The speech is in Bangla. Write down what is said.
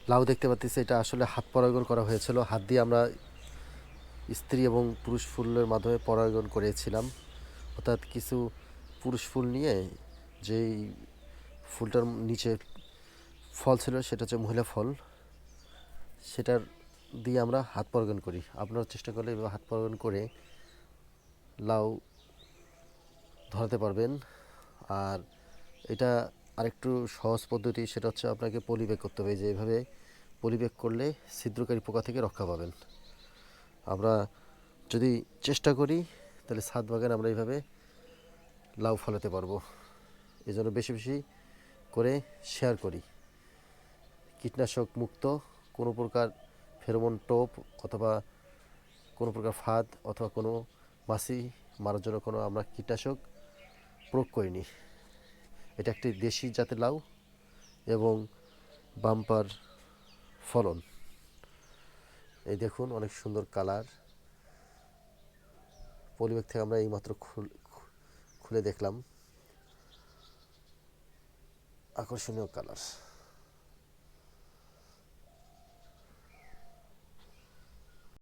লাউ দেখতে পাচ্ছি, এটা আসলে হাত পরাগায়ন করা হয়েছিল। হাত দিয়ে আমরা স্ত্রী এবং পুরুষ ফুলের মাধ্যমে পরাগায়ন করেছিলাম। অর্থাৎ কিছু পুরুষ ফুল নিয়ে যেই ফুলটার নিচে ফল ছিল সেটা হচ্ছে মহিলা ফল, সেটার দিয়ে আমরা হাত পরাগায়ন করি। আপনারা চেষ্টা করলে এভাবে হাত পরাগায়ন করে লাউ ধরাতে পারবেন। আর এটা আরেকটু সহজ পদ্ধতি, সেটা হচ্ছে আপনাকে পলিব্যাগ করতে হবে। যে এভাবে পলিব্যাগ করলে ছিদ্রকারী পোকা থেকে রক্ষা পাবেন। আমরা যদি চেষ্টা করি তাহলে ছাদ বাগান আমরা এইভাবে লাউ ফলাতে পারবো। এই জন্য বেশি বেশি করে শেয়ার করি। কীটনাশক মুক্ত কোনো প্রকার ফেরোমন টোপ অথবা কোনো প্রকার ফাঁদ অথবা কোনো মাছি মারার জন্য কোনো আমরা কীটনাশক প্রয়োগ করিনি। এটা একটি দেশি জাতের লাউ এবং বাম্পার ফলন। এই দেখুন অনেক সুন্দর কালার। পলিব্যাগ থেকে আমরা এইমাত্র খুলে দেখলাম, আকর্ষণীয় কালার।